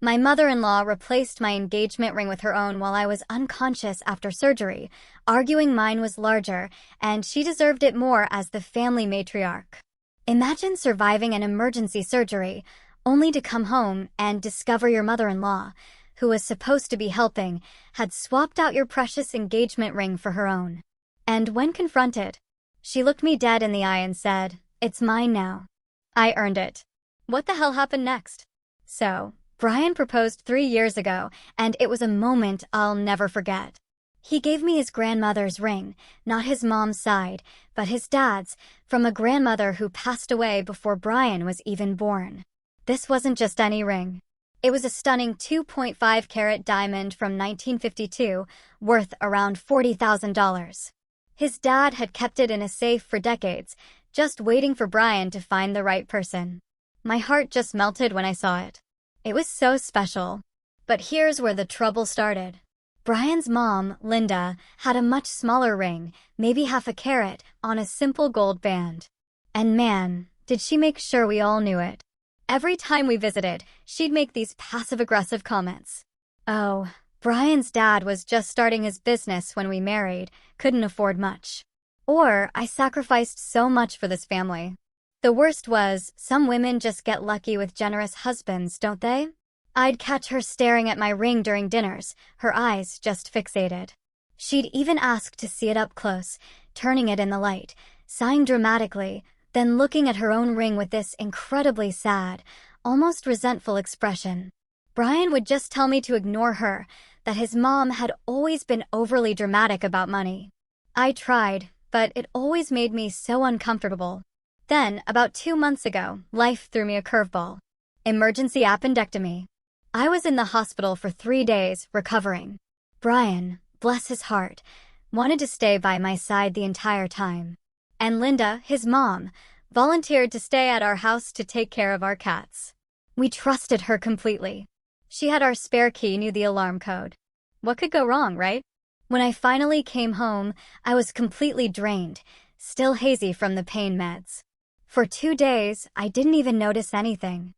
My mother-in-law replaced my engagement ring with her own while I was unconscious after surgery, arguing mine was larger, and she deserved it more as the family matriarch. Imagine surviving an emergency surgery, only to come home and discover your mother-in-law, who was supposed to be helping, had swapped out your precious engagement ring for her own. And when confronted, she looked me dead in the eye and said, "It's mine now. I earned it." What the hell happened next? So, Brian proposed 3 years ago, and it was a moment I'll never forget. He gave me his grandmother's ring, not his mom's side, but his dad's, from a grandmother who passed away before Brian was even born. This wasn't just any ring. It was a stunning 2.5-carat diamond from 1952, worth around $40,000. His dad had kept it in a safe for decades, just waiting for Brian to find the right person. My heart just melted when I saw it. It was so special. But here's where the trouble started. Brian's mom, Linda, had a much smaller ring, maybe half a carat, on a simple gold band. And man, did she make sure we all knew it. Every time we visited, she'd make these passive-aggressive comments. Oh, Brian's dad was just starting his business when we married, couldn't afford much. Or, I sacrificed so much for this family. The worst was, some women just get lucky with generous husbands, don't they? I'd catch her staring at my ring during dinners, her eyes just fixated. She'd even ask to see it up close, turning it in the light, sighing dramatically, then looking at her own ring with this incredibly sad, almost resentful expression. Brian would just tell me to ignore her, that his mom had always been overly dramatic about money. I tried, but it always made me so uncomfortable. Then, about 2 months ago, life threw me a curveball. Emergency appendectomy. I was in the hospital for 3 days, recovering. Brian, bless his heart, wanted to stay by my side the entire time. And Linda, his mom, volunteered to stay at our house to take care of our cats. We trusted her completely. She had our spare key, knew the alarm code. What could go wrong, right? When I finally came home, I was completely drained, still hazy from the pain meds. For 2 days, I didn't even notice anything.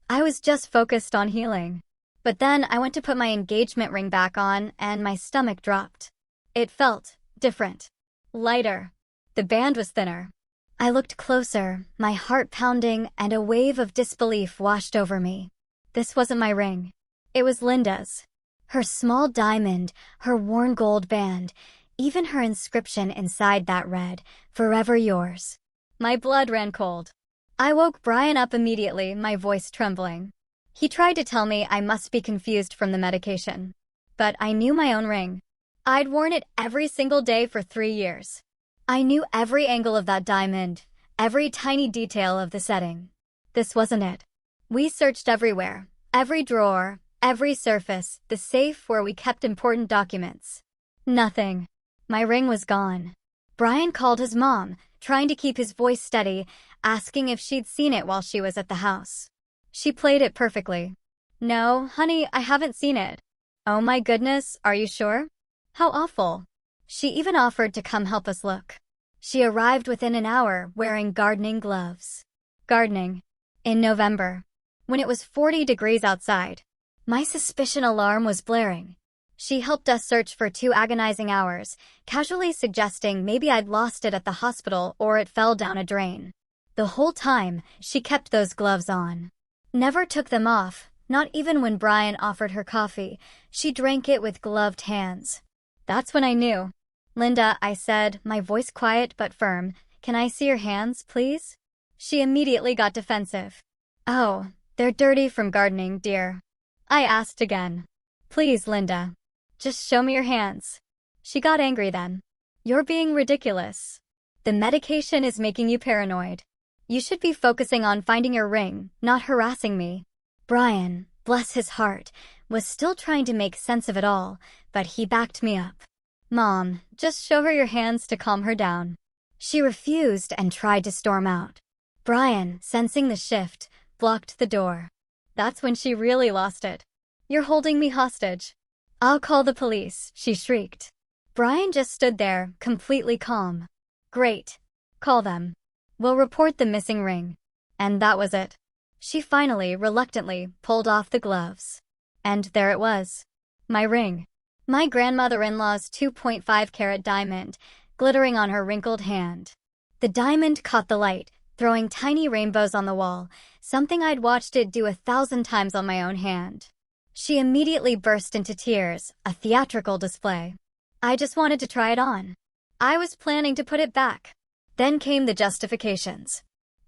I was just focused on healing. But then I went to put my engagement ring back on, and my stomach dropped. It felt different. Lighter. The band was thinner. I looked closer, my heart pounding, and a wave of disbelief washed over me. This wasn't my ring. It was Linda's. Her small diamond, her worn gold band, even her inscription inside that read, "Forever yours." My blood ran cold. I woke Brian up immediately, my voice trembling. He tried to tell me I must be confused from the medication. But I knew my own ring. I'd worn it every single day for 3 years. I knew every angle of that diamond, every tiny detail of the setting. This wasn't it. We searched everywhere, every drawer, every surface, the safe where we kept important documents. Nothing. My ring was gone. Brian called his mom, trying to keep his voice steady, asking if she'd seen it while she was at the house. She played it perfectly. "No, honey, I haven't seen it." "Oh my goodness, are you sure?" "How awful." She even offered to come help us look. She arrived within an hour wearing gardening gloves. Gardening. In November. When it was 40 degrees outside. My suspicion alarm was blaring. She helped us search for 2 agonizing hours, casually suggesting maybe I'd lost it at the hospital or it fell down a drain. The whole time, she kept those gloves on. Never took them off, not even when Brian offered her coffee. She drank it with gloved hands. That's when I knew. "Linda," I said, my voice quiet but firm, "can I see your hands, please?" She immediately got defensive. "Oh, they're dirty from gardening, dear." I asked again. "Please, Linda. Just show me your hands." She got angry then. "You're being ridiculous. The medication is making you paranoid. You should be focusing on finding your ring, not harassing me." Brian, bless his heart, was still trying to make sense of it all, but he backed me up. "Mom, just show her your hands to calm her down." She refused and tried to storm out. Brian, sensing the shift, blocked the door. That's when she really lost it. "You're holding me hostage." "I'll call the police," she shrieked. Brian just stood there, completely calm. "Great. Call them. We'll report the missing ring." And that was it. She finally, reluctantly, pulled off the gloves. And there it was. My ring. My grandmother-in-law's 2.5-carat diamond, glittering on her wrinkled hand. The diamond caught the light, throwing tiny rainbows on the wall, something I'd watched it do 1,000 times on my own hand. She immediately burst into tears, a theatrical display. I just wanted to try it on. I was planning to put it back. Then came the justifications.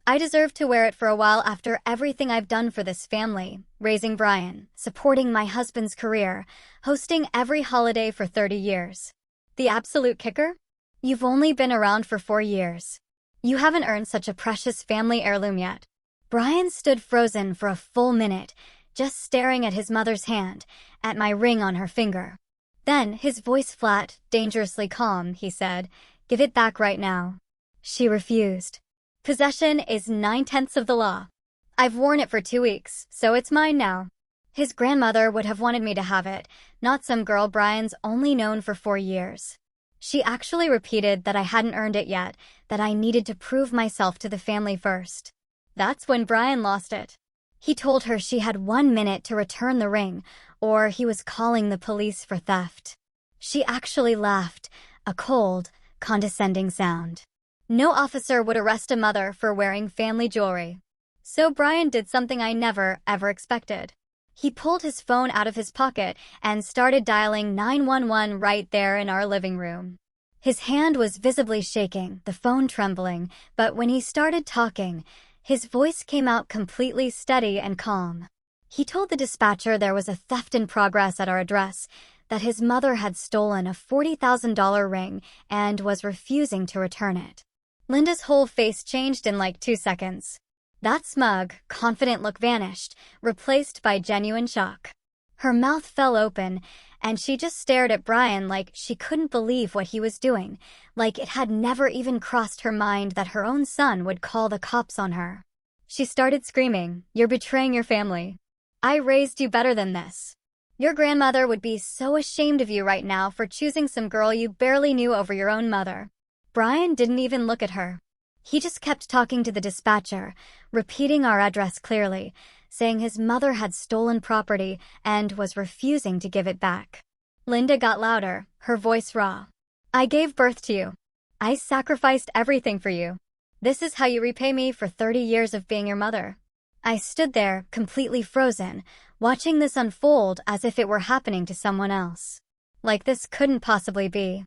I deserve to wear it for a while after everything I've done for this family, raising Brian, supporting my husband's career, hosting every holiday for 30 years. The absolute kicker? You've only been around for 4 years. You haven't earned such a precious family heirloom yet. Brian stood frozen for a full minute, just staring at his mother's hand, at my ring on her finger. Then, his voice flat, dangerously calm, he said, "Give it back right now." She refused. Possession is 9/10 of the law. I've worn it for 2 weeks, so it's mine now. His grandmother would have wanted me to have it, not some girl Brian's only known for 4 years. She actually repeated that I hadn't earned it yet, that I needed to prove myself to the family first. That's when Brian lost it. He told her she had 1 minute to return the ring, or he was calling the police for theft. She actually laughed, a cold, condescending sound. No officer would arrest a mother for wearing family jewelry. So Brian did something I never, ever expected. He pulled his phone out of his pocket and started dialing 911 right there in our living room. His hand was visibly shaking, the phone trembling, but when he started talking, his voice came out completely steady and calm. He told the dispatcher there was a theft in progress at our address, that his mother had stolen a $40,000 ring and was refusing to return it. Linda's whole face changed in like 2 seconds. That smug, confident look vanished, replaced by genuine shock. Her mouth fell open, and she just stared at Brian like she couldn't believe what he was doing, like it had never even crossed her mind that her own son would call the cops on her. She started screaming, "You're betraying your family. I raised you better than this. Your grandmother would be so ashamed of you right now for choosing some girl you barely knew over your own mother." Brian didn't even look at her. He just kept talking to the dispatcher, repeating our address clearly, saying his mother had stolen property and was refusing to give it back. Linda got louder, her voice raw. "I gave birth to you. I sacrificed everything for you. This is how you repay me for 30 years of being your mother." I stood there, completely frozen, watching this unfold as if it were happening to someone else. Like this couldn't possibly be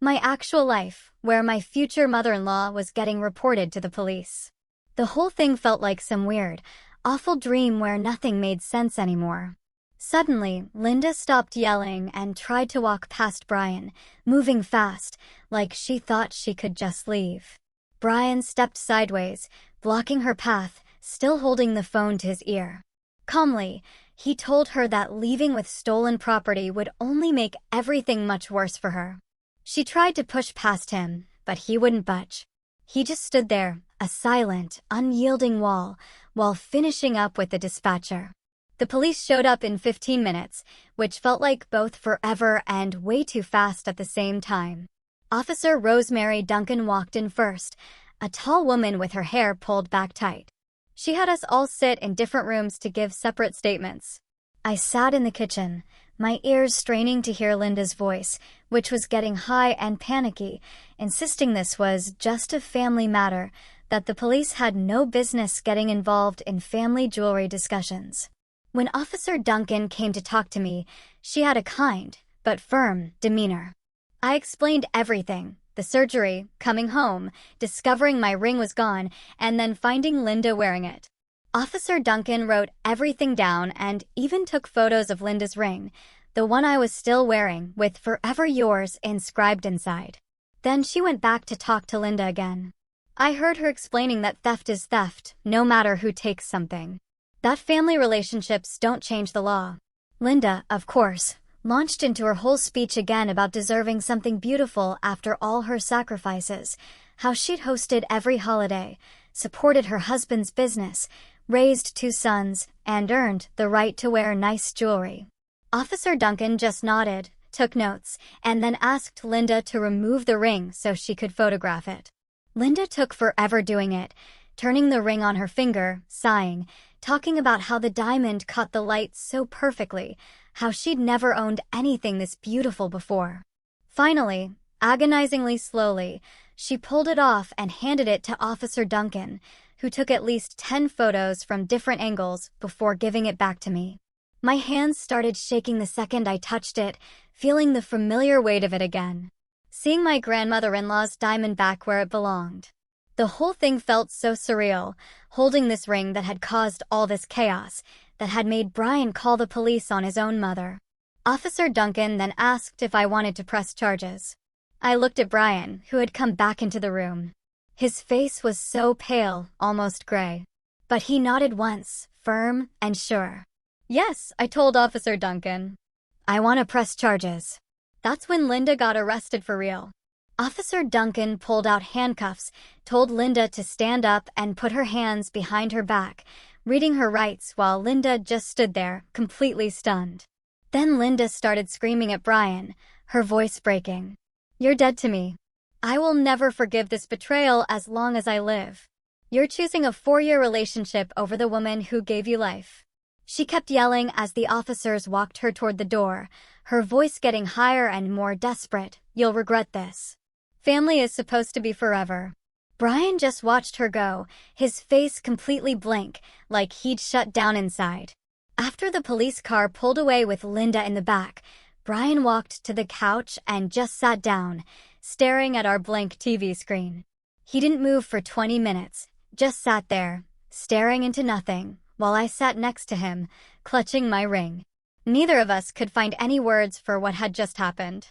my actual life, where my future mother-in-law was getting reported to the police. The whole thing felt like some weird, awful dream where nothing made sense anymore. Suddenly, Linda stopped yelling and tried to walk past Brian, moving fast, like she thought she could just leave. Brian stepped sideways, blocking her path, still holding the phone to his ear. Calmly, he told her that leaving with stolen property would only make everything much worse for her. She tried to push past him, but he wouldn't budge. He just stood there, a silent, unyielding wall, while finishing up with the dispatcher. The police showed up in 15 minutes, which felt like both forever and way too fast at the same time. Officer Rosemary Duncan walked in first, a tall woman with her hair pulled back tight. She had us all sit in different rooms to give separate statements. I sat in the kitchen, my ears straining to hear Linda's voice, which was getting high and panicky, insisting this was just a family matter, that the police had no business getting involved in family jewelry discussions. When Officer Duncan came to talk to me, she had a kind, but firm, demeanor. I explained everything, the surgery, coming home, discovering my ring was gone, and then finding Linda wearing it. Officer Duncan wrote everything down and even took photos of Linda's ring, the one I was still wearing, with "Forever Yours" inscribed inside. Then she went back to talk to Linda again. I heard her explaining that theft is theft, no matter who takes something. That family relationships don't change the law. Linda, of course, launched into her whole speech again about deserving something beautiful after all her sacrifices, how she'd hosted every holiday, supported her husband's business, raised 2 sons, and earned the right to wear nice jewelry. Officer Duncan just nodded, took notes, and then asked Linda to remove the ring so she could photograph it. Linda took forever doing it, turning the ring on her finger, sighing, talking about how the diamond caught the light so perfectly, how she'd never owned anything this beautiful before. Finally, agonizingly slowly, she pulled it off and handed it to Officer Duncan, who took at least 10 photos from different angles before giving it back to me. My hands started shaking the second I touched it, feeling the familiar weight of it again. Seeing my grandmother-in-law's diamond back where it belonged. The whole thing felt so surreal, holding this ring that had caused all this chaos, that had made Brian call the police on his own mother. Officer Duncan then asked if I wanted to press charges. I looked at Brian, who had come back into the room. His face was so pale, almost gray. But he nodded once, firm and sure. Yes, I told Officer Duncan. I want to press charges. That's when Linda got arrested for real. Officer Duncan pulled out handcuffs, told Linda to stand up and put her hands behind her back, reading her rights while Linda just stood there, completely stunned. Then Linda started screaming at Brian, her voice breaking. You're dead to me. I will never forgive this betrayal as long as I live. You're choosing a 4-year relationship over the woman who gave you life. She kept yelling as the officers walked her toward the door, her voice getting higher and more desperate. You'll regret this. Family is supposed to be forever. Brian just watched her go, his face completely blank, like he'd shut down inside. After the police car pulled away with Linda in the back, Brian walked to the couch and just sat down, staring at our blank TV screen. He didn't move for 20 minutes, just sat there, staring into nothing, while I sat next to him, clutching my ring. Neither of us could find any words for what had just happened.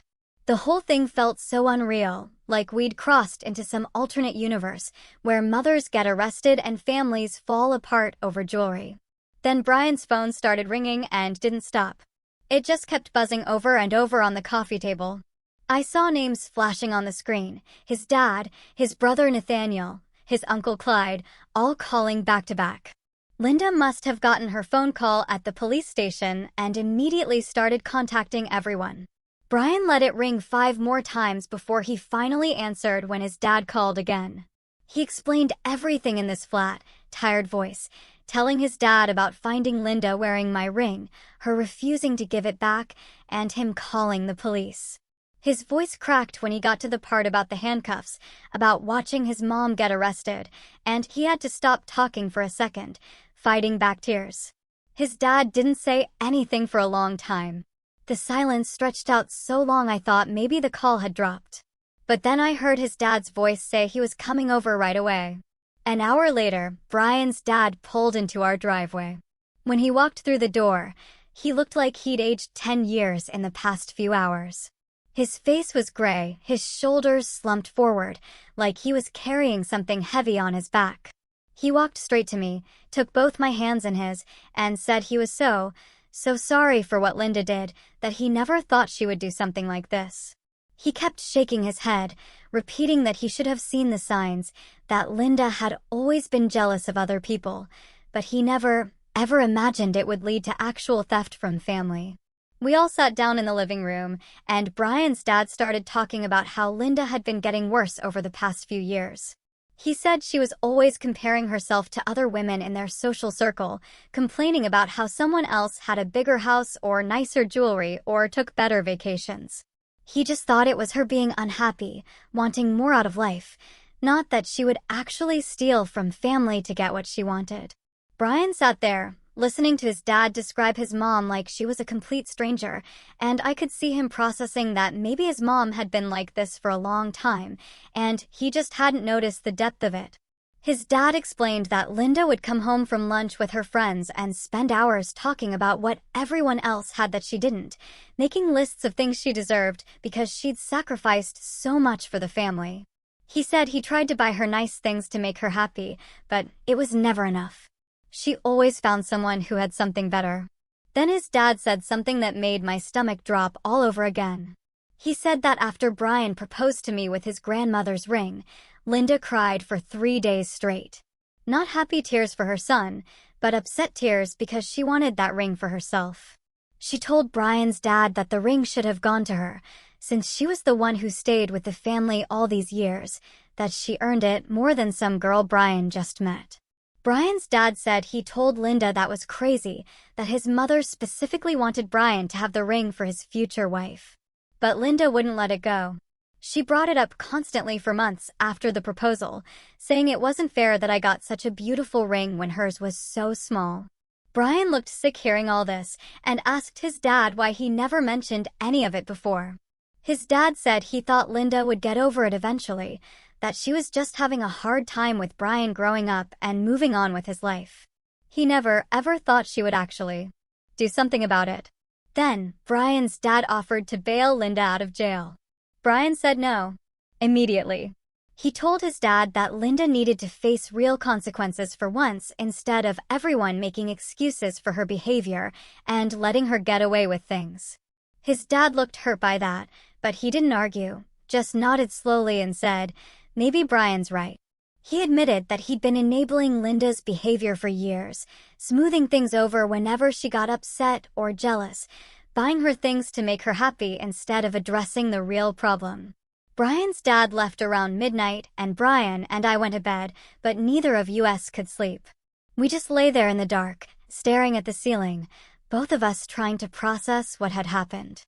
The whole thing felt so unreal, like we'd crossed into some alternate universe where mothers get arrested and families fall apart over jewelry. Then Brian's phone started ringing and didn't stop. It just kept buzzing over and over on the coffee table. I saw names flashing on the screen, his dad, his brother Nathaniel, his uncle Clyde, all calling back to back. Linda must have gotten her phone call at the police station and immediately started contacting everyone. Brian let it ring 5 more times before he finally answered when his dad called again. He explained everything in this flat, tired voice, telling his dad about finding Linda wearing my ring, her refusing to give it back, and him calling the police. His voice cracked when he got to the part about the handcuffs, about watching his mom get arrested, and he had to stop talking for a second, fighting back tears. His dad didn't say anything for a long time. The silence stretched out so long I thought maybe the call had dropped. But then I heard his dad's voice say he was coming over right away. An hour later, Brian's dad pulled into our driveway. When he walked through the door, he looked like he'd aged 10 years in the past few hours. His face was gray, his shoulders slumped forward, like he was carrying something heavy on his back. He walked straight to me, took both my hands in his, and said he was so sorry for what Linda did, that he never thought she would do something like this. He kept shaking his head, repeating that he should have seen the signs, that Linda had always been jealous of other people, but he never, ever imagined it would lead to actual theft from family. We all sat down in the living room, and Brian's dad started talking about how Linda had been getting worse over the past few years. He said she was always comparing herself to other women in their social circle, complaining about how someone else had a bigger house or nicer jewelry or took better vacations. He just thought it was her being unhappy, wanting more out of life, not that she would actually steal from family to get what she wanted. Brian sat there, listening to his dad describe his mom like she was a complete stranger, and I could see him processing that maybe his mom had been like this for a long time, and he just hadn't noticed the depth of it. His dad explained that Linda would come home from lunch with her friends and spend hours talking about what everyone else had that she didn't, making lists of things she deserved because she'd sacrificed so much for the family. He said he tried to buy her nice things to make her happy, but it was never enough. She always found someone who had something better. Then his dad said something that made my stomach drop all over again. He said that after Brian proposed to me with his grandmother's ring, Linda cried for 3 days straight. Not happy tears for her son, but upset tears because she wanted that ring for herself. She told Brian's dad that the ring should have gone to her, since she was the one who stayed with the family all these years, that she earned it more than some girl Brian just met. Brian's dad said he told Linda that was crazy, that his mother specifically wanted Brian to have the ring for his future wife. But Linda wouldn't let it go. She brought it up constantly for months after the proposal, saying it wasn't fair that I got such a beautiful ring when hers was so small. Brian looked sick hearing all this and asked his dad why he never mentioned any of it before. His dad said he thought Linda would get over it eventually, that she was just having a hard time with Brian growing up and moving on with his life. He never, ever thought she would actually do something about it. Then, Brian's dad offered to bail Linda out of jail. Brian said no. Immediately. He told his dad that Linda needed to face real consequences for once instead of everyone making excuses for her behavior and letting her get away with things. His dad looked hurt by that, but he didn't argue, just nodded slowly and said, "Maybe Brian's right." He admitted that he'd been enabling Linda's behavior for years, smoothing things over whenever she got upset or jealous, buying her things to make her happy instead of addressing the real problem. Brian's dad left around midnight, and Brian and I went to bed, but neither of us could sleep. We just lay there in the dark, staring at the ceiling, both of us trying to process what had happened.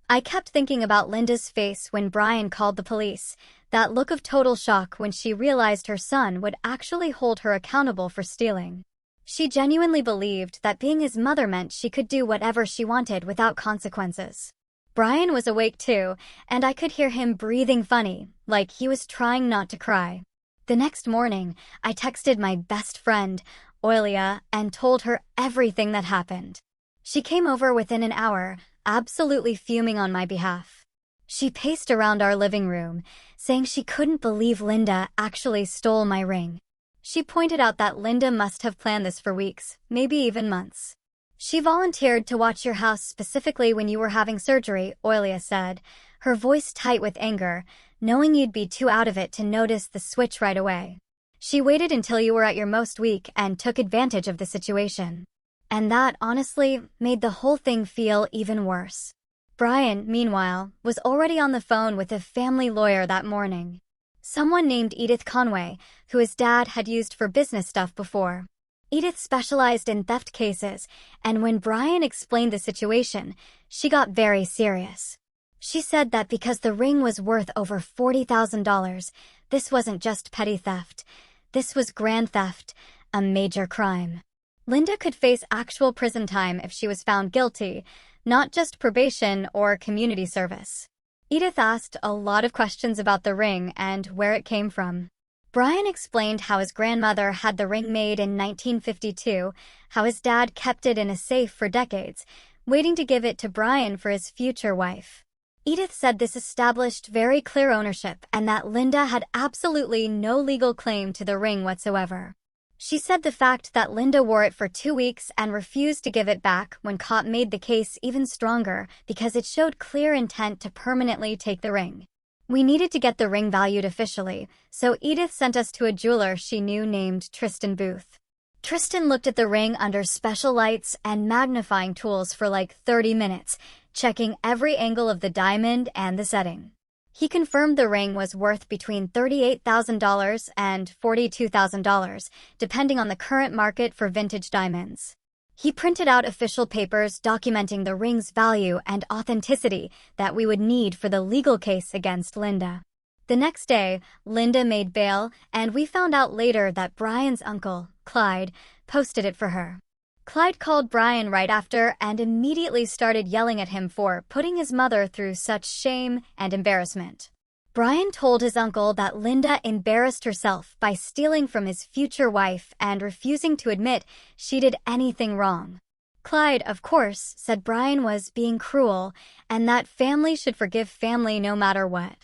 I kept thinking about Linda's face when Brian called the police, that look of total shock when she realized her son would actually hold her accountable for stealing. She genuinely believed that being his mother meant she could do whatever she wanted without consequences. Brian was awake too, and I could hear him breathing funny, like he was trying not to cry. The next morning, I texted my best friend, Oilia, and told her everything that happened. She came over within an hour, absolutely fuming on my behalf. She paced around our living room, saying she couldn't believe Linda actually stole my ring. She pointed out that Linda must have planned this for weeks, maybe even months. "She volunteered to watch your house specifically when you were having surgery," Oilia said, her voice tight with anger, knowing you'd be too out of it to notice the switch right away. "She waited until you were at your most weak and took advantage of the situation." And that, honestly, made the whole thing feel even worse. Brian, meanwhile, was already on the phone with a family lawyer that morning. Someone named Edith Conway, who his dad had used for business stuff before. Edith specialized in theft cases, and when Brian explained the situation, she got very serious. She said that because the ring was worth over $40,000, this wasn't just petty theft. This was grand theft, a major crime. Linda could face actual prison time if she was found guilty, not just probation or community service. Edith asked a lot of questions about the ring and where it came from. Brian explained how his grandmother had the ring made in 1952, how his dad kept it in a safe for decades, waiting to give it to Brian for his future wife. Edith said this established very clear ownership and that Linda had absolutely no legal claim to the ring whatsoever. She said the fact that Linda wore it for 2 weeks and refused to give it back when caught made the case even stronger because it showed clear intent to permanently take the ring. We needed to get the ring valued officially, so Edith sent us to a jeweler she knew named Tristan Booth. Tristan looked at the ring under special lights and magnifying tools for like 30 minutes, checking every angle of the diamond and the setting. He confirmed the ring was worth between $38,000 and $42,000, depending on the current market for vintage diamonds. He printed out official papers documenting the ring's value and authenticity that we would need for the legal case against Linda. The next day, Linda made bail, and we found out later that Brian's uncle, Clyde, posted it for her. Clyde called Brian right after and immediately started yelling at him for putting his mother through such shame and embarrassment. Brian told his uncle that Linda embarrassed herself by stealing from his future wife and refusing to admit she did anything wrong. Clyde, of course, said Brian was being cruel and that family should forgive family no matter what.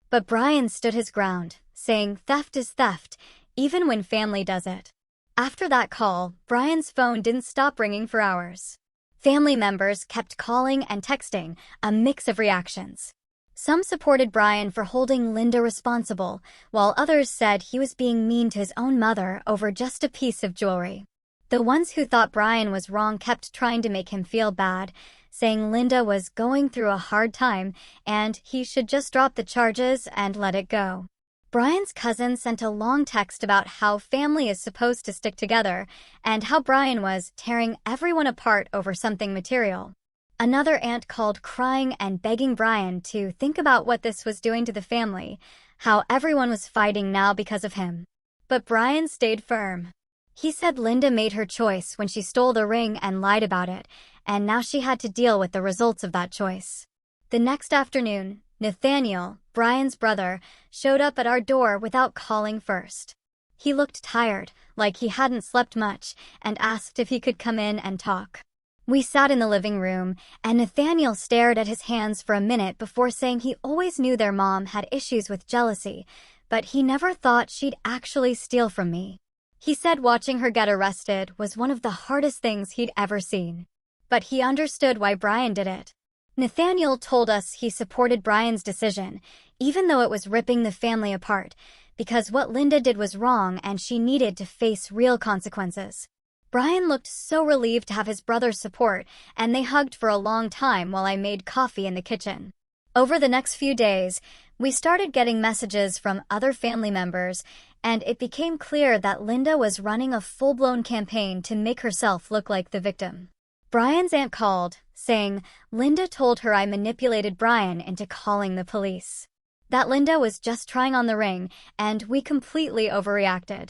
But Brian stood his ground, saying theft is theft, even when family does it. After that call, Brian's phone didn't stop ringing for hours. Family members kept calling and texting, a mix of reactions. Some supported Brian for holding Linda responsible, while others said he was being mean to his own mother over just a piece of jewelry. The ones who thought Brian was wrong kept trying to make him feel bad, saying Linda was going through a hard time and he should just drop the charges and let it go. Brian's cousin sent a long text about how family is supposed to stick together and how Brian was tearing everyone apart over something material. Another aunt called crying and begging Brian to think about what this was doing to the family, how everyone was fighting now because of him. But Brian stayed firm. He said Linda made her choice when she stole the ring and lied about it, and now she had to deal with the results of that choice. The next afternoon, Nathaniel, Brian's brother, showed up at our door without calling first. He looked tired, like he hadn't slept much, and asked if he could come in and talk. We sat in the living room, and Nathaniel stared at his hands for a minute before saying he always knew their mom had issues with jealousy, but he never thought she'd actually steal from me. He said watching her get arrested was one of the hardest things he'd ever seen. But he understood why Brian did it. Nathaniel told us he supported Brian's decision, even though it was ripping the family apart, because what Linda did was wrong and she needed to face real consequences. Brian looked so relieved to have his brother's support, and they hugged for a long time while I made coffee in the kitchen. Over the next few days, we started getting messages from other family members, and it became clear that Linda was running a full-blown campaign to make herself look like the victim. Brian's aunt called, saying Linda told her I manipulated Brian into calling the police. That Linda was just trying on the ring, and we completely overreacted.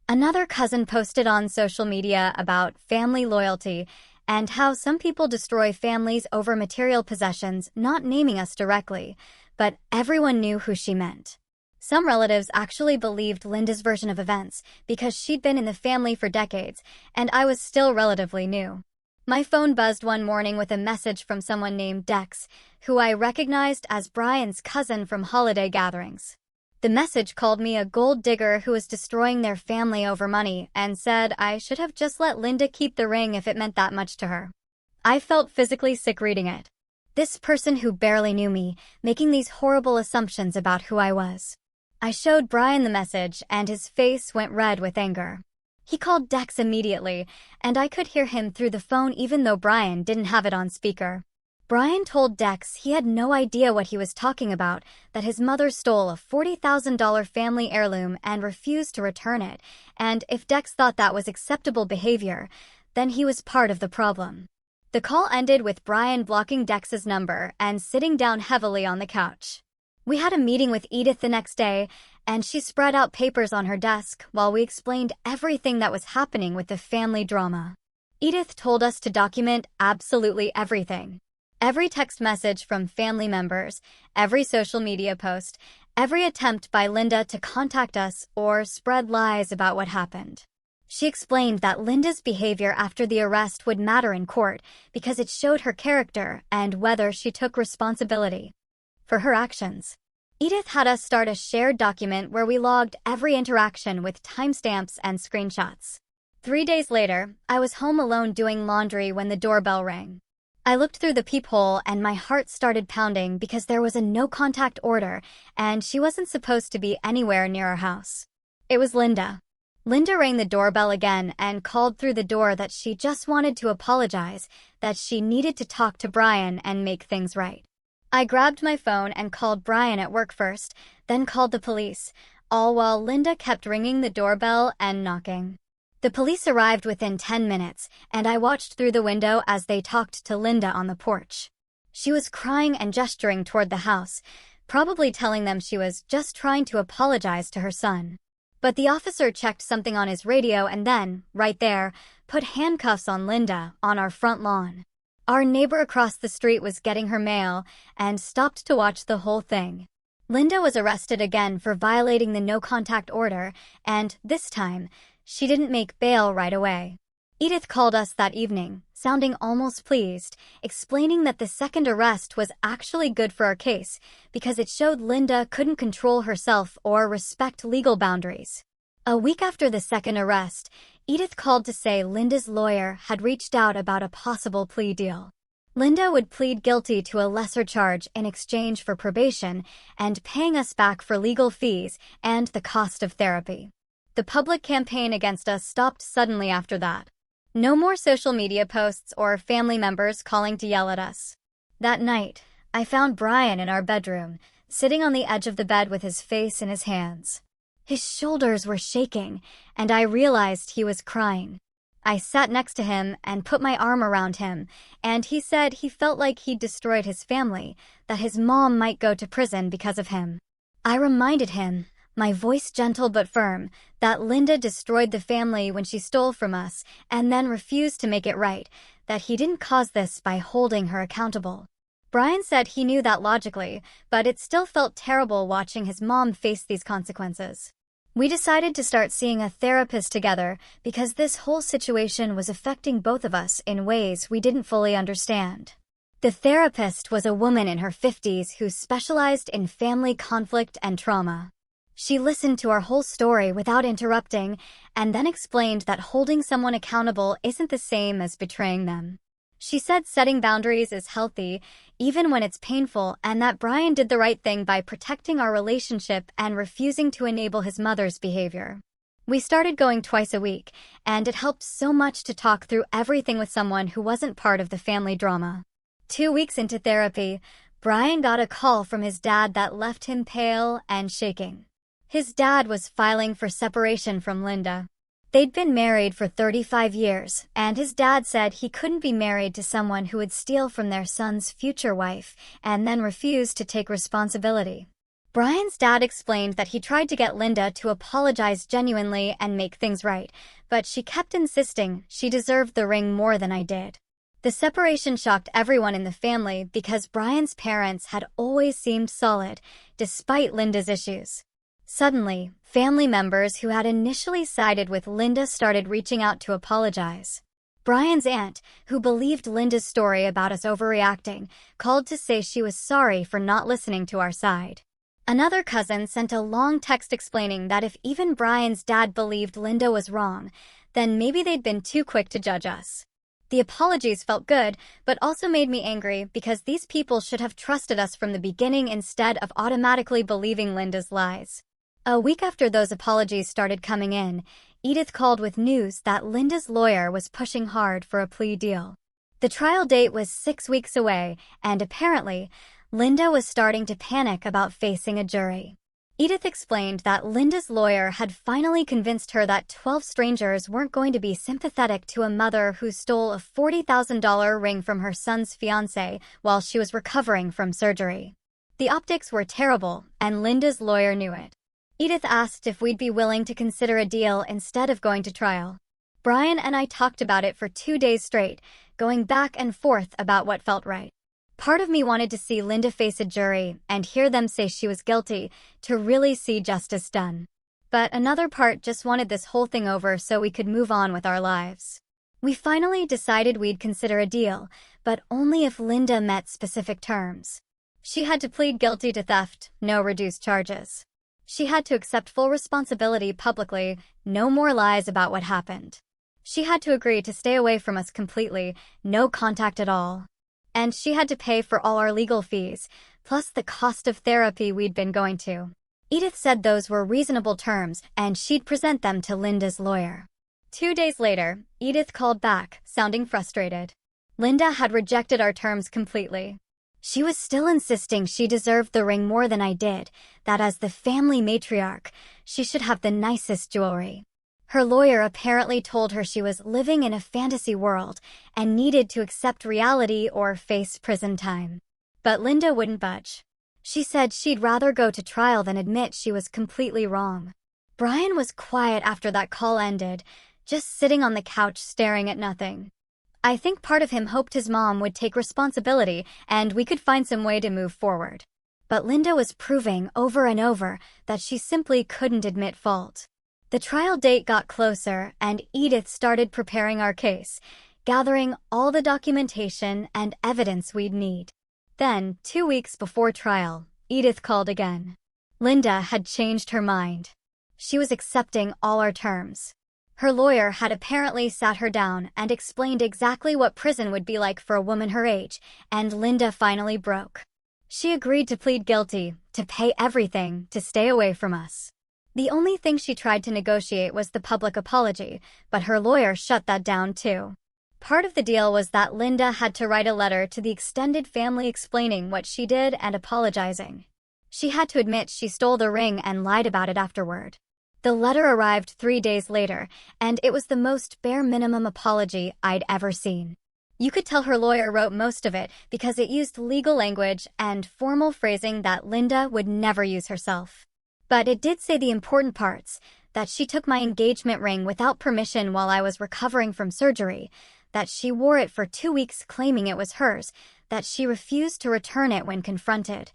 Another cousin posted on social media about family loyalty and how some people destroy families over material possessions, not naming us directly, but everyone knew who she meant. Some relatives actually believed Linda's version of events because she'd been in the family for decades, and I was still relatively new. My phone buzzed one morning with a message from someone named Dex, who I recognized as Brian's cousin from holiday gatherings. The message called me a gold digger who was destroying their family over money and said I should have just let Linda keep the ring if it meant that much to her. I felt physically sick reading it. This person who barely knew me, making these horrible assumptions about who I was. I showed Brian the message and his face went red with anger. He called Dex immediately, and I could hear him through the phone even though Brian didn't have it on speaker. Brian told Dex he had no idea what he was talking about, that his mother stole a $40,000 family heirloom and refused to return it, and if Dex thought that was acceptable behavior, then he was part of the problem. The call ended with Brian blocking Dex's number and sitting down heavily on the couch. We had a meeting with Edith the next day, and she spread out papers on her desk while we explained everything that was happening with the family drama. Edith told us to document absolutely everything. Every text message from family members, every social media post, every attempt by Linda to contact us or spread lies about what happened. She explained that Linda's behavior after the arrest would matter in court because it showed her character and whether she took responsibility for her actions. Edith had us start a shared document where we logged every interaction with timestamps and screenshots. 3 days later, I was home alone doing laundry when the doorbell rang. I looked through the peephole and my heart started pounding because there was a no-contact order and she wasn't supposed to be anywhere near our house. It was Linda. Linda rang the doorbell again and called through the door that she just wanted to apologize, that she needed to talk to Brian and make things right. I grabbed my phone and called Brian at work first, then called the police, all while Linda kept ringing the doorbell and knocking. The police arrived within 10 minutes, and I watched through the window as they talked to Linda on the porch. She was crying and gesturing toward the house, probably telling them she was just trying to apologize to her son. But the officer checked something on his radio and then, right there, put handcuffs on Linda on our front lawn. Our neighbor across the street was getting her mail and stopped to watch the whole thing. Linda was arrested again for violating the no-contact order, and this time, she didn't make bail right away. Edith called us that evening, sounding almost pleased, explaining that the second arrest was actually good for our case because it showed Linda couldn't control herself or respect legal boundaries. A week after the second arrest, Edith called to say Linda's lawyer had reached out about a possible plea deal. Linda would plead guilty to a lesser charge in exchange for probation and paying us back for legal fees and the cost of therapy. The public campaign against us stopped suddenly after that. No more social media posts or family members calling to yell at us. That night, I found Brian in our bedroom, sitting on the edge of the bed with his face in his hands. His shoulders were shaking, and I realized he was crying. I sat next to him and put my arm around him, and he said he felt like he'd destroyed his family, that his mom might go to prison because of him. I reminded him, my voice gentle but firm, that Linda destroyed the family when she stole from us and then refused to make it right, that he didn't cause this by holding her accountable. Brian said he knew that logically, but it still felt terrible watching his mom face these consequences. We decided to start seeing a therapist together because this whole situation was affecting both of us in ways we didn't fully understand. The therapist was a woman in her 50s who specialized in family conflict and trauma. She listened to our whole story without interrupting and then explained that holding someone accountable isn't the same as betraying them. She said setting boundaries is healthy, even when it's painful, and that Brian did the right thing by protecting our relationship and refusing to enable his mother's behavior. We started going twice a week, and it helped so much to talk through everything with someone who wasn't part of the family drama. 2 weeks into therapy, Brian got a call from his dad that left him pale and shaking. His dad was filing for separation from Linda. They'd been married for 35 years, and his dad said he couldn't be married to someone who would steal from their son's future wife and then refuse to take responsibility. Brian's dad explained that he tried to get Linda to apologize genuinely and make things right, but she kept insisting she deserved the ring more than I did. The separation shocked everyone in the family because Brian's parents had always seemed solid, despite Linda's issues. Suddenly, family members who had initially sided with Linda started reaching out to apologize. Brian's aunt, who believed Linda's story about us overreacting, called to say she was sorry for not listening to our side. Another cousin sent a long text explaining that if even Brian's dad believed Linda was wrong, then maybe they'd been too quick to judge us. The apologies felt good, but also made me angry because these people should have trusted us from the beginning instead of automatically believing Linda's lies. A week after those apologies started coming in, Edith called with news that Linda's lawyer was pushing hard for a plea deal. The trial date was 6 weeks away, and apparently, Linda was starting to panic about facing a jury. Edith explained that Linda's lawyer had finally convinced her that 12 strangers weren't going to be sympathetic to a mother who stole a $40,000 ring from her son's fiancé while she was recovering from surgery. The optics were terrible, and Linda's lawyer knew it. Edith asked if we'd be willing to consider a deal instead of going to trial. Brian and I talked about it for 2 days straight, going back and forth about what felt right. Part of me wanted to see Linda face a jury and hear them say she was guilty, to really see justice done. But another part just wanted this whole thing over so we could move on with our lives. We finally decided we'd consider a deal, but only if Linda met specific terms. She had to plead guilty to theft, no reduced charges. She had to accept full responsibility publicly, no more lies about what happened. She had to agree to stay away from us completely, no contact at all. And she had to pay for all our legal fees, plus the cost of therapy we'd been going to. Edith said those were reasonable terms, and she'd present them to Linda's lawyer. 2 days later, Edith called back, sounding frustrated. Linda had rejected our terms completely. She was still insisting she deserved the ring more than I did, that as the family matriarch, she should have the nicest jewelry. Her lawyer apparently told her she was living in a fantasy world and needed to accept reality or face prison time. But Linda wouldn't budge. She said she'd rather go to trial than admit she was completely wrong. Brian was quiet after that call ended, just sitting on the couch staring at nothing. I think part of him hoped his mom would take responsibility and we could find some way to move forward. But Linda was proving over and over that she simply couldn't admit fault. The trial date got closer and Edith started preparing our case, gathering all the documentation and evidence we'd need. Then, 2 weeks before trial, Edith called again. Linda had changed her mind. She was accepting all our terms. Her lawyer had apparently sat her down and explained exactly what prison would be like for a woman her age, and Linda finally broke. She agreed to plead guilty, to pay everything, to stay away from us. The only thing she tried to negotiate was the public apology, but her lawyer shut that down too. Part of the deal was that Linda had to write a letter to the extended family explaining what she did and apologizing. She had to admit she stole the ring and lied about it afterward. The letter arrived 3 days later, and it was the most bare minimum apology I'd ever seen. You could tell her lawyer wrote most of it because it used legal language and formal phrasing that Linda would never use herself. But it did say the important parts, that she took my engagement ring without permission while I was recovering from surgery, that she wore it for 2 weeks claiming it was hers, that she refused to return it when confronted,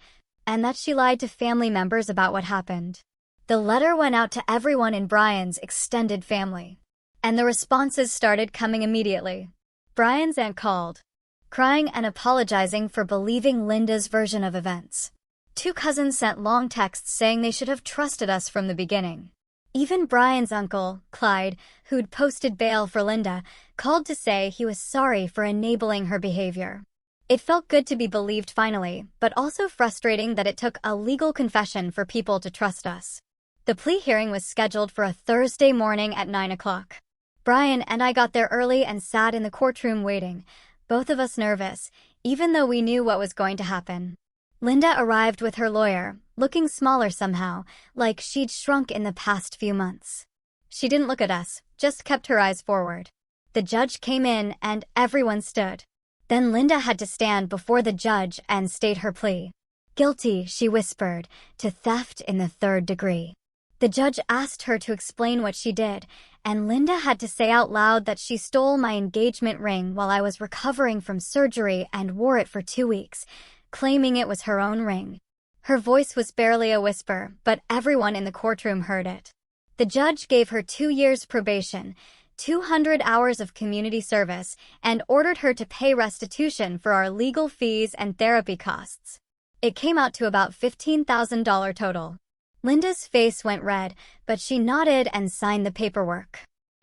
and that she lied to family members about what happened. The letter went out to everyone in Brian's extended family, and the responses started coming immediately. Brian's aunt called, crying and apologizing for believing Linda's version of events. 2 cousins sent long texts saying they should have trusted us from the beginning. Even Brian's uncle, Clyde, who'd posted bail for Linda, called to say he was sorry for enabling her behavior. It felt good to be believed finally, but also frustrating that it took a legal confession for people to trust us. The plea hearing was scheduled for a Thursday morning at 9 o'clock. Brian and I got there early and sat in the courtroom waiting, both of us nervous, even though we knew what was going to happen. Linda arrived with her lawyer, looking smaller somehow, like she'd shrunk in the past few months. She didn't look at us, just kept her eyes forward. The judge came in and everyone stood. Then Linda had to stand before the judge and state her plea. Guilty, she whispered, to theft in the 3rd degree. The judge asked her to explain what she did, and Linda had to say out loud that she stole my engagement ring while I was recovering from surgery and wore it for 2 weeks, claiming it was her own ring. Her voice was barely a whisper, but everyone in the courtroom heard it. The judge gave her 2 years probation, 200 hours of community service, and ordered her to pay restitution for our legal fees and therapy costs. It came out to about $15,000 total. Linda's face went red, but she nodded and signed the paperwork.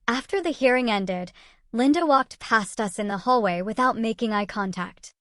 After the hearing ended, Linda walked past us in the hallway without making eye contact.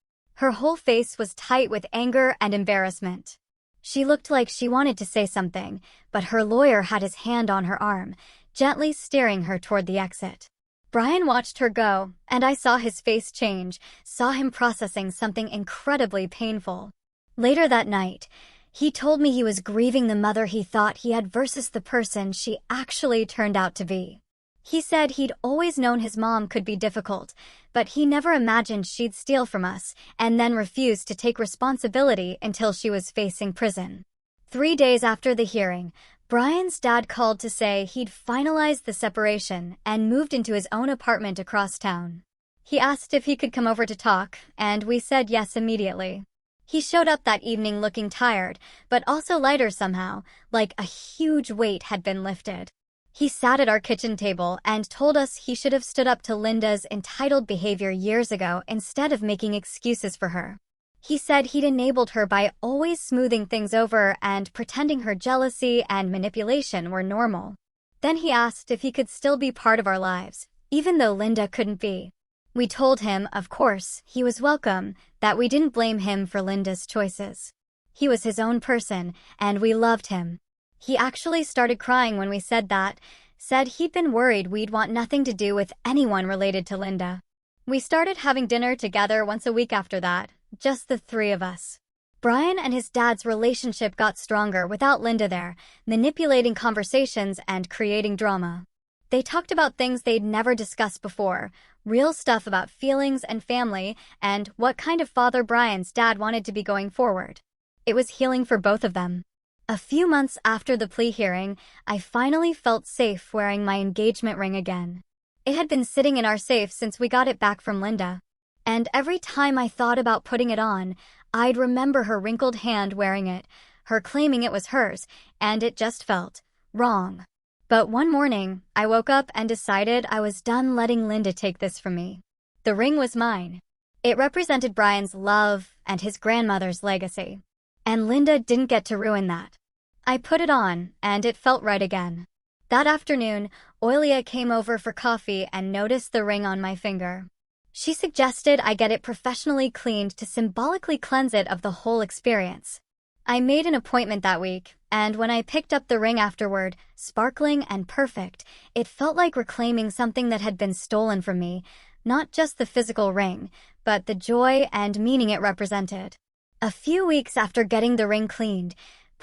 Her whole face was tight with anger and embarrassment. She looked like she wanted to say something, but her lawyer had his hand on her arm, gently steering her toward the exit. Brian watched her go, and I saw his face change, saw him processing something incredibly painful. Later that night, he told me he was grieving the mother he thought he had versus the person she actually turned out to be. He said he'd always known his mom could be difficult, but he never imagined she'd steal from us and then refuse to take responsibility until she was facing prison. 3 days after the hearing, Brian's dad called to say he'd finalized the separation and moved into his own apartment across town. He asked if he could come over to talk, and we said yes immediately. He showed up that evening looking tired, but also lighter somehow, like a huge weight had been lifted. He sat at our kitchen table and told us he should have stood up to Linda's entitled behavior years ago instead of making excuses for her. He said he'd enabled her by always smoothing things over and pretending her jealousy and manipulation were normal. Then he asked if he could still be part of our lives, even though Linda couldn't be. We told him, of course, he was welcome, that we didn't blame him for Linda's choices. He was his own person, and we loved him. He actually started crying when we said that, said he'd been worried we'd want nothing to do with anyone related to Linda. We started having dinner together once a week after that, just the 3 of us. Brian and his dad's relationship got stronger without Linda there, manipulating conversations and creating drama. They talked about things they'd never discussed before, real stuff about feelings and family, and what kind of father Brian's dad wanted to be going forward. It was healing for both of them. A few months after the plea hearing, I finally felt safe wearing my engagement ring again. It had been sitting in our safe since we got it back from Linda. And every time I thought about putting it on, I'd remember her wrinkled hand wearing it, her claiming it was hers, and it just felt wrong. But one morning, I woke up and decided I was done letting Linda take this from me. The ring was mine. It represented Brian's love and his grandmother's legacy. And Linda didn't get to ruin that. I put it on, and it felt right again. That afternoon, Oilia came over for coffee and noticed the ring on my finger. She suggested I get it professionally cleaned to symbolically cleanse it of the whole experience. I made an appointment that week, and when I picked up the ring afterward, sparkling and perfect, it felt like reclaiming something that had been stolen from me, not just the physical ring, but the joy and meaning it represented. A few weeks after getting the ring cleaned,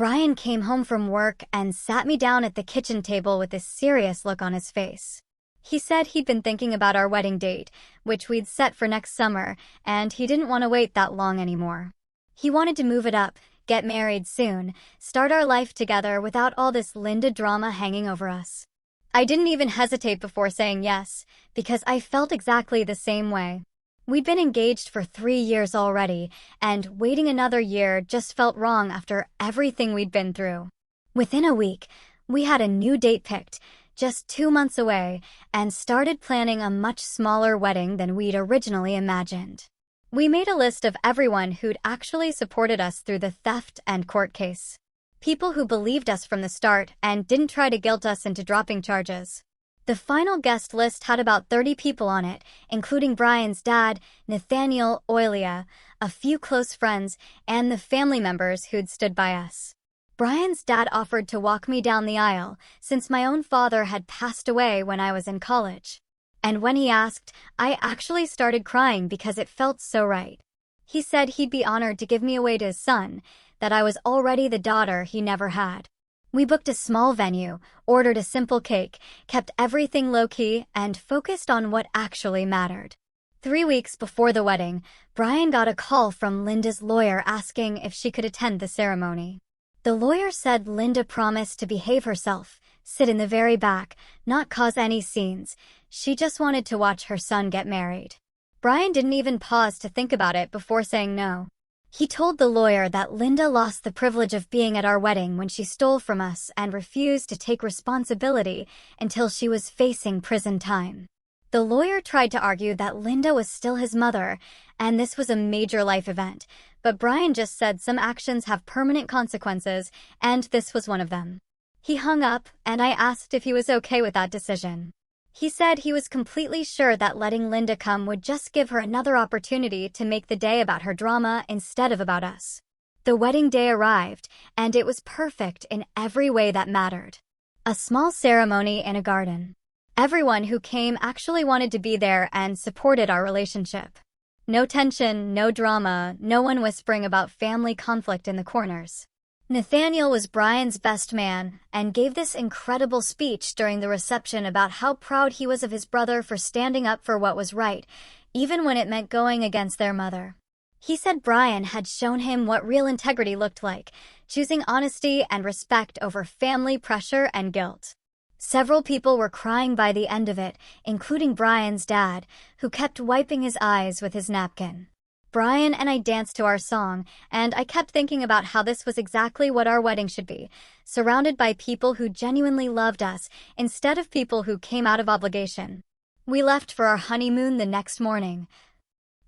Brian came home from work and sat me down at the kitchen table with this serious look on his face. He said he'd been thinking about our wedding date, which we'd set for next summer, and he didn't want to wait that long anymore. He wanted to move it up, get married soon, start our life together without all this Linda drama hanging over us. I didn't even hesitate before saying yes, because I felt exactly the same way. We'd been engaged for 3 years already, and waiting another year just felt wrong after everything we'd been through. Within a week, we had a new date picked, just 2 months away, and started planning a much smaller wedding than we'd originally imagined. We made a list of everyone who'd actually supported us through the theft and court case. People who believed us from the start and didn't try to guilt us into dropping charges. The final guest list had about 30 people on it, including Brian's dad, Nathaniel, Oilia, a few close friends, and the family members who'd stood by us. Brian's dad offered to walk me down the aisle, since my own father had passed away when I was in college. And when he asked, I actually started crying because it felt so right. He said he'd be honored to give me away to his son, that I was already the daughter he never had. We booked a small venue, ordered a simple cake, kept everything low-key, and focused on what actually mattered. 3 weeks before the wedding, Brian got a call from Linda's lawyer asking if she could attend the ceremony. The lawyer said Linda promised to behave herself, sit in the very back, not cause any scenes. She just wanted to watch her son get married. Brian didn't even pause to think about it before saying no. He told the lawyer that Linda lost the privilege of being at our wedding when she stole from us and refused to take responsibility until she was facing prison time. The lawyer tried to argue that Linda was still his mother, and this was a major life event, but Brian just said some actions have permanent consequences, and this was one of them. He hung up, and I asked if he was okay with that decision. He said he was completely sure that letting Linda come would just give her another opportunity to make the day about her drama instead of about us. The wedding day arrived, and it was perfect in every way that mattered. A small ceremony in a garden. Everyone who came actually wanted to be there and supported our relationship. No tension, no drama, no one whispering about family conflict in the corners. Nathaniel was Brian's best man and gave this incredible speech during the reception about how proud he was of his brother for standing up for what was right, even when it meant going against their mother. He said Brian had shown him what real integrity looked like, choosing honesty and respect over family pressure and guilt. Several people were crying by the end of it, including Brian's dad, who kept wiping his eyes with his napkin. Brian and I danced to our song, and I kept thinking about how this was exactly what our wedding should be, surrounded by people who genuinely loved us instead of people who came out of obligation. We left for our honeymoon the next morning,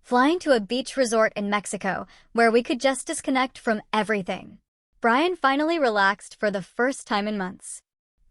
flying to a beach resort in Mexico where we could just disconnect from everything. Brian finally relaxed for the first time in months.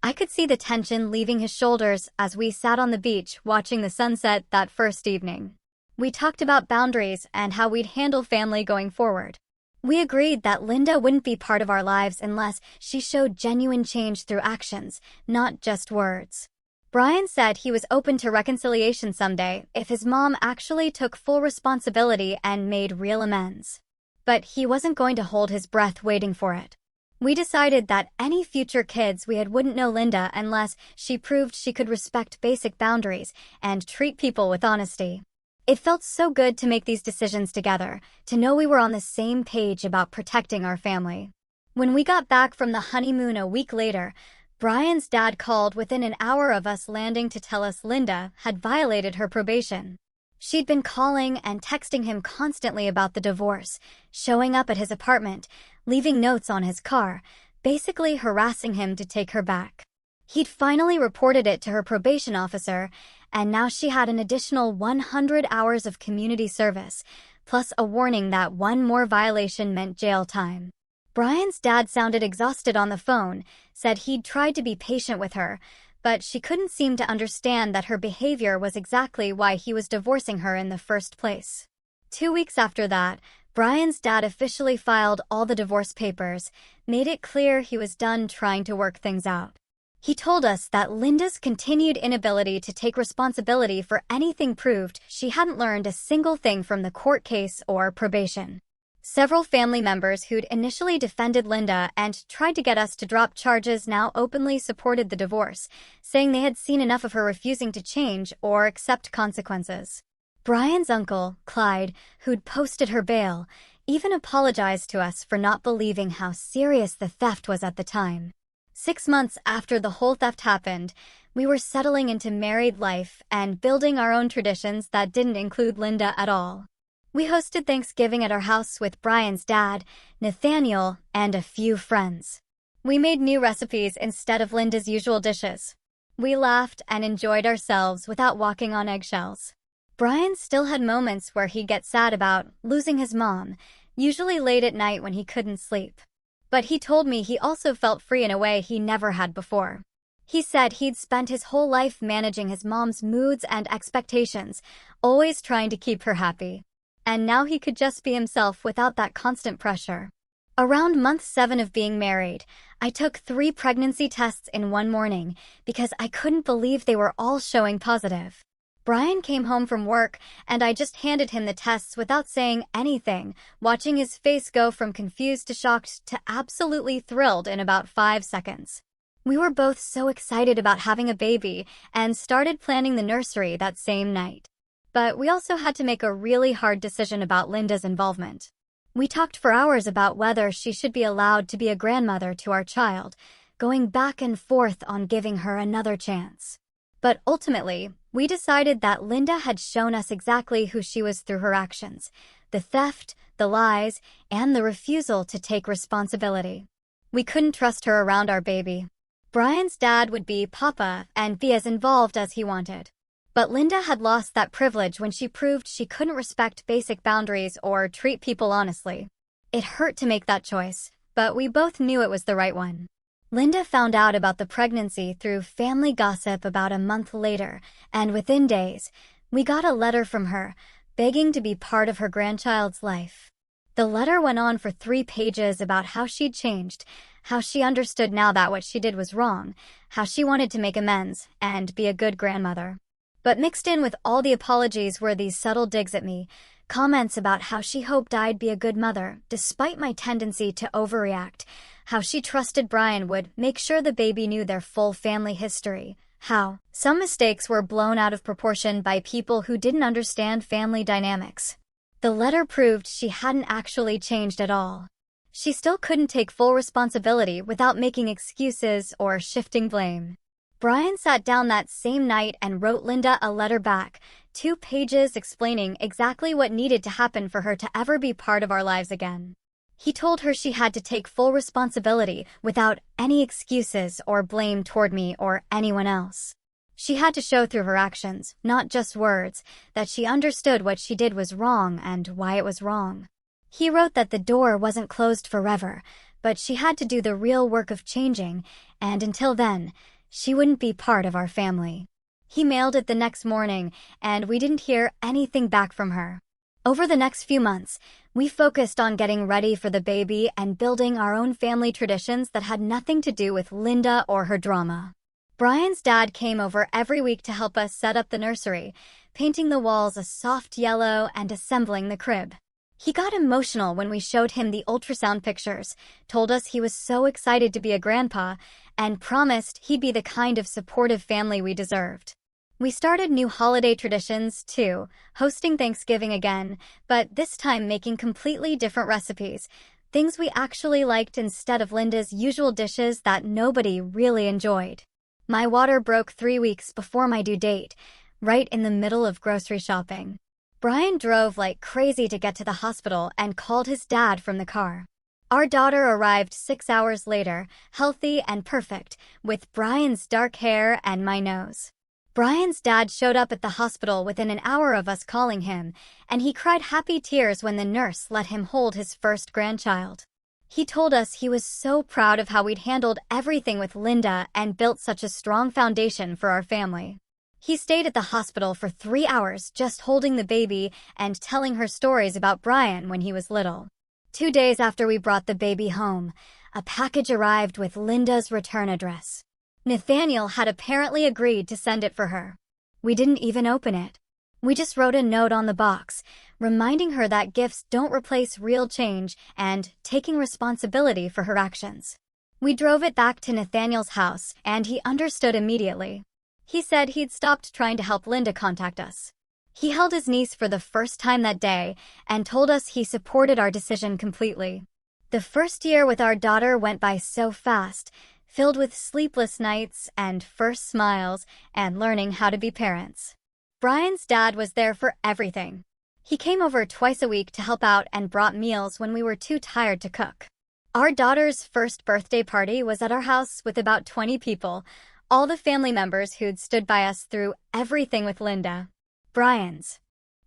I could see the tension leaving his shoulders as we sat on the beach watching the sunset that first evening. We talked about boundaries and how we'd handle family going forward. We agreed that Linda wouldn't be part of our lives unless she showed genuine change through actions, not just words. Brian said he was open to reconciliation someday if his mom actually took full responsibility and made real amends. But he wasn't going to hold his breath waiting for it. We decided that any future kids we had wouldn't know Linda unless she proved she could respect basic boundaries and treat people with honesty. It felt so good to make these decisions together, to know we were on the same page about protecting our family. When we got back from the honeymoon a week later, Brian's dad called within an hour of us landing to tell us Linda had violated her probation. She'd been calling and texting him constantly about the divorce, showing up at his apartment, leaving notes on his car, basically harassing him to take her back. He'd finally reported it to her probation officer, and now she had an additional 100 hours of community service, plus a warning that one more violation meant jail time. Brian's dad sounded exhausted on the phone, said he'd tried to be patient with her, but she couldn't seem to understand that her behavior was exactly why he was divorcing her in the first place. 2 weeks after that, Brian's dad officially filed all the divorce papers, made it clear he was done trying to work things out. He told us that Linda's continued inability to take responsibility for anything proved she hadn't learned a single thing from the court case or probation. Several family members who'd initially defended Linda and tried to get us to drop charges now openly supported the divorce, saying they had seen enough of her refusing to change or accept consequences. Brian's uncle, Clyde, who'd posted her bail, even apologized to us for not believing how serious the theft was at the time. 6 months after the whole theft happened, we were settling into married life and building our own traditions that didn't include Linda at all. We hosted Thanksgiving at our house with Brian's dad, Nathaniel, and a few friends. We made new recipes instead of Linda's usual dishes. We laughed and enjoyed ourselves without walking on eggshells. Brian still had moments where he'd get sad about losing his mom, usually late at night when he couldn't sleep. But he told me he also felt free in a way he never had before. He said he'd spent his whole life managing his mom's moods and expectations, always trying to keep her happy. And now he could just be himself without that constant pressure. Around month 7 of being married, I took 3 pregnancy tests in one morning because I couldn't believe they were all showing positive. Brian came home from work and I just handed him the tests without saying anything, watching his face go from confused to shocked to absolutely thrilled in about 5 seconds. We were both so excited about having a baby and started planning the nursery that same night. But we also had to make a really hard decision about Linda's involvement. We talked for hours about whether she should be allowed to be a grandmother to our child, going back and forth on giving her another chance. But ultimately, we decided that Linda had shown us exactly who she was through her actions: the theft, the lies, and the refusal to take responsibility. We couldn't trust her around our baby. Brian's dad would be Papa and be as involved as he wanted. But Linda had lost that privilege when she proved she couldn't respect basic boundaries or treat people honestly. It hurt to make that choice, but we both knew it was the right one. Linda found out about the pregnancy through family gossip about a month later, and within days, we got a letter from her, begging to be part of her grandchild's life. The letter went on for 3 pages about how she'd changed, how she understood now that what she did was wrong, how she wanted to make amends and be a good grandmother. But mixed in with all the apologies were these subtle digs at me, comments about how she hoped I'd be a good mother, despite my tendency to overreact, how she trusted Brian would make sure the baby knew their full family history, how some mistakes were blown out of proportion by people who didn't understand family dynamics. The letter proved she hadn't actually changed at all. She still couldn't take full responsibility without making excuses or shifting blame. Brian sat down that same night and wrote Linda a letter back, 2 pages explaining exactly what needed to happen for her to ever be part of our lives again. He told her she had to take full responsibility without any excuses or blame toward me or anyone else. She had to show through her actions, not just words, that she understood what she did was wrong and why it was wrong. He wrote that the door wasn't closed forever, but she had to do the real work of changing, and until then, she wouldn't be part of our family. He mailed it the next morning, and we didn't hear anything back from her. Over the next few months, we focused on getting ready for the baby and building our own family traditions that had nothing to do with Linda or her drama. Brian's dad came over every week to help us set up the nursery, painting the walls a soft yellow and assembling the crib. He got emotional when we showed him the ultrasound pictures, told us he was so excited to be a grandpa, and promised he'd be the kind of supportive family we deserved. We started new holiday traditions, too, hosting Thanksgiving again, but this time making completely different recipes, things we actually liked instead of Linda's usual dishes that nobody really enjoyed. My water broke 3 weeks before my due date, right in the middle of grocery shopping. Brian drove like crazy to get to the hospital and called his dad from the car. Our daughter arrived 6 hours later, healthy and perfect, with Brian's dark hair and my nose. Brian's dad showed up at the hospital within an hour of us calling him, and he cried happy tears when the nurse let him hold his first grandchild. He told us he was so proud of how we'd handled everything with Linda and built such a strong foundation for our family. He stayed at the hospital for 3 hours just holding the baby and telling her stories about Brian when he was little. 2 days after we brought the baby home, a package arrived with Linda's return address. Nathaniel had apparently agreed to send it for her. We didn't even open it. We just wrote a note on the box, reminding her that gifts don't replace real change and taking responsibility for her actions. We drove it back to Nathaniel's house, and he understood immediately. He said he'd stopped trying to help Linda contact us. He held his niece for the first time that day and told us he supported our decision completely. The first year with our daughter went by so fast, filled with sleepless nights and first smiles and learning how to be parents. Brian's dad was there for everything. He came over twice a week to help out and brought meals when we were too tired to cook. Our daughter's first birthday party was at our house with about 20 people, all the family members who'd stood by us through everything with Linda. Brian's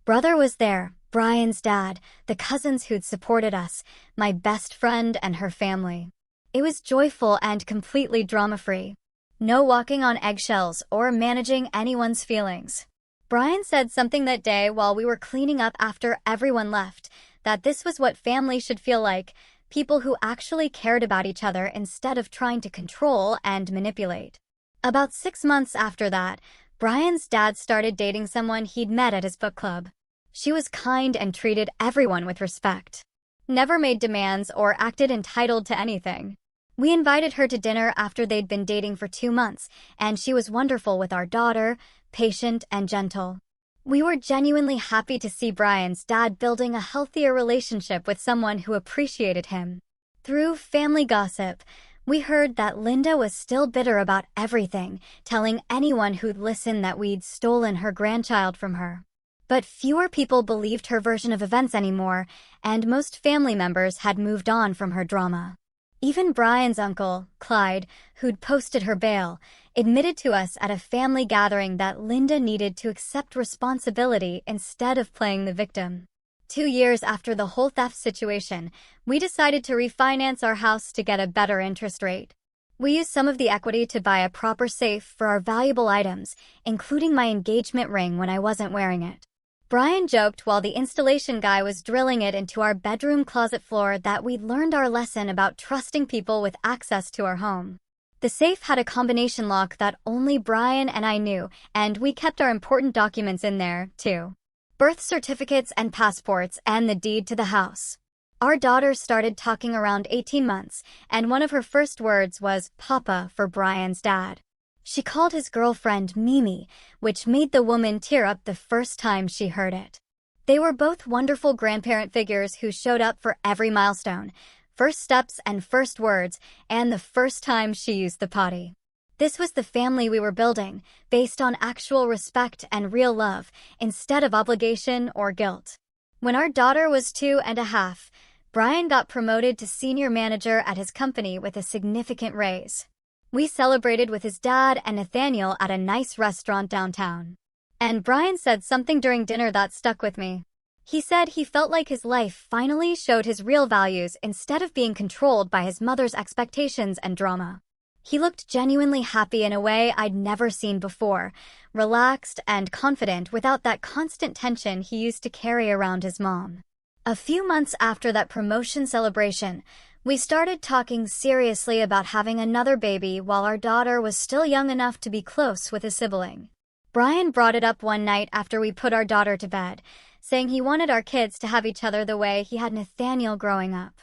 brother was there, Brian's dad, the cousins who'd supported us, my best friend and her family. It was joyful and completely drama-free. No walking on eggshells or managing anyone's feelings. Brian said something that day while we were cleaning up after everyone left, that this was what family should feel like, people who actually cared about each other instead of trying to control and manipulate. About 6 months after that, Brian's dad started dating someone he'd met at his book club. She was kind and treated everyone with respect. Never made demands or acted entitled to anything. We invited her to dinner after they'd been dating for 2 months, and she was wonderful with our daughter, patient and gentle. We were genuinely happy to see Brian's dad building a healthier relationship with someone who appreciated him. Through family gossip, we heard that Linda was still bitter about everything, telling anyone who'd listen that we'd stolen her grandchild from her. But fewer people believed her version of events anymore, and most family members had moved on from her drama. Even Brian's uncle, Clyde, who'd posted her bail, admitted to us at a family gathering that Linda needed to accept responsibility instead of playing the victim. 2 years after the whole theft situation, we decided to refinance our house to get a better interest rate. We used some of the equity to buy a proper safe for our valuable items, including my engagement ring when I wasn't wearing it. Brian joked while the installation guy was drilling it into our bedroom closet floor that we'd learned our lesson about trusting people with access to our home. The safe had a combination lock that only Brian and I knew, and we kept our important documents in there, too. Birth certificates and passports and the deed to the house. Our daughter started talking around 18 months, and one of her first words was Papa for Brian's dad. She called his girlfriend Mimi, which made the woman tear up the first time she heard it. They were both wonderful grandparent figures who showed up for every milestone, first steps and first words, and the first time she used the potty. This was the family we were building, based on actual respect and real love, instead of obligation or guilt. When our daughter was 2.5, Brian got promoted to senior manager at his company with a significant raise. We celebrated with his dad and Nathaniel at a nice restaurant downtown. And Brian said something during dinner that stuck with me. He said he felt like his life finally showed his real values instead of being controlled by his mother's expectations and drama. He looked genuinely happy in a way I'd never seen before, relaxed and confident without that constant tension he used to carry around his mom. A few months after that promotion celebration, we started talking seriously about having another baby while our daughter was still young enough to be close with a sibling. Brian brought it up one night after we put our daughter to bed, saying he wanted our kids to have each other the way he had Nathaniel growing up.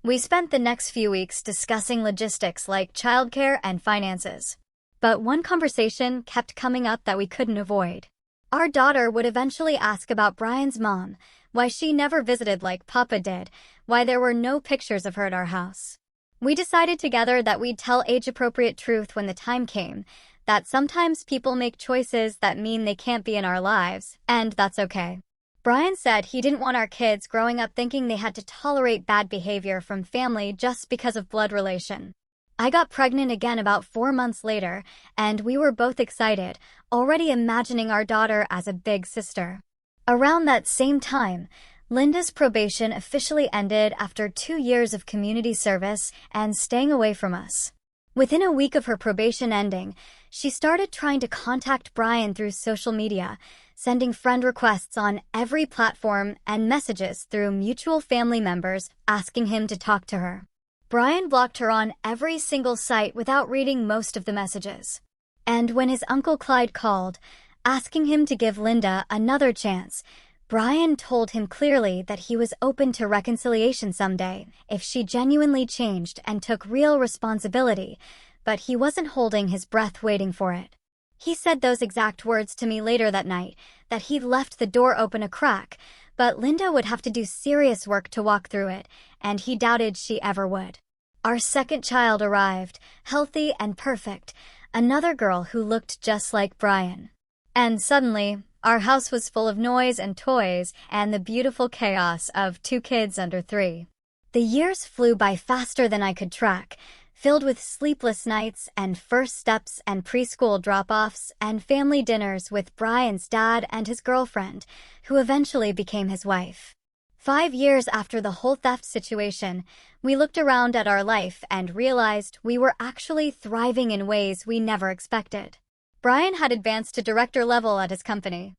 We spent the next few weeks discussing logistics like childcare and finances. But one conversation kept coming up that we couldn't avoid. Our daughter would eventually ask about Brian's mom, why she never visited like Papa did, why there were no pictures of her at our house. We decided together that we'd tell age-appropriate truth when the time came, that sometimes people make choices that mean they can't be in our lives, and that's okay. Brian said he didn't want our kids growing up thinking they had to tolerate bad behavior from family just because of blood relation. I got pregnant again about 4 months later, and we were both excited, already imagining our daughter as a big sister. Around that same time, Linda's probation officially ended after 2 years of community service and staying away from us. Within a week of her probation ending, she started trying to contact Brian through social media, sending friend requests on every platform and messages through mutual family members asking him to talk to her. Brian blocked her on every single site without reading most of the messages. And when his Uncle Clyde called, asking him to give Linda another chance. Brian told him clearly that he was open to reconciliation someday if she genuinely changed and took real responsibility, but he wasn't holding his breath waiting for it. He said those exact words to me later that night, that he'd left the door open a crack, but Linda would have to do serious work to walk through it, and he doubted she ever would. Our second child arrived, healthy and perfect, another girl who looked just like Brian. And suddenly, our house was full of noise and toys and the beautiful chaos of 2 kids under 3. The years flew by faster than I could track, filled with sleepless nights and first steps and preschool drop-offs and family dinners with Brian's dad and his girlfriend, who eventually became his wife. 5 years after the whole theft situation, we looked around at our life and realized we were actually thriving in ways we never expected. Brian had advanced to director level at his company.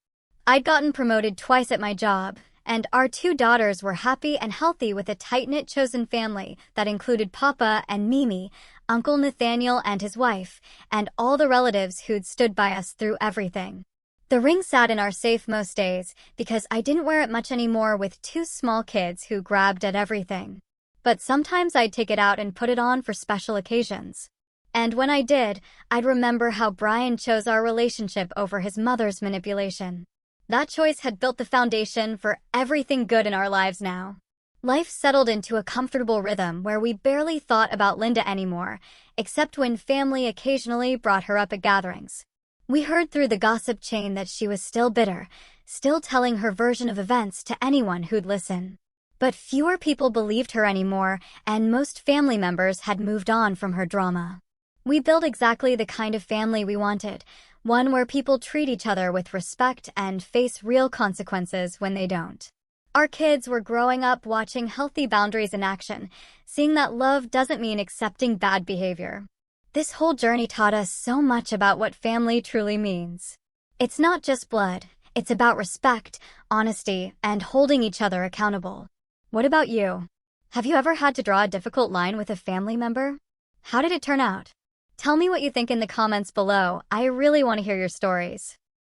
I'd gotten promoted twice at my job, and our 2 daughters were happy and healthy with a tight-knit chosen family that included Papa and Mimi, Uncle Nathaniel and his wife, and all the relatives who'd stood by us through everything. The ring sat in our safe most days because I didn't wear it much anymore with 2 small kids who grabbed at everything. But sometimes I'd take it out and put it on for special occasions. And when I did, I'd remember how Brian chose our relationship over his mother's manipulation. That choice had built the foundation for everything good in our lives now. Life settled into a comfortable rhythm where we barely thought about Linda anymore, except when family occasionally brought her up at gatherings. We heard through the gossip chain that she was still bitter, still telling her version of events to anyone who'd listen. But fewer people believed her anymore, and most family members had moved on from her drama. We built exactly the kind of family we wanted, one where people treat each other with respect and face real consequences when they don't. Our kids were growing up watching healthy boundaries in action, seeing that love doesn't mean accepting bad behavior. This whole journey taught us so much about what family truly means. It's not just blood, it's about respect, honesty, and holding each other accountable. What about you? Have you ever had to draw a difficult line with a family member? How did it turn out? Tell me what you think in the comments below. I really want to hear your stories.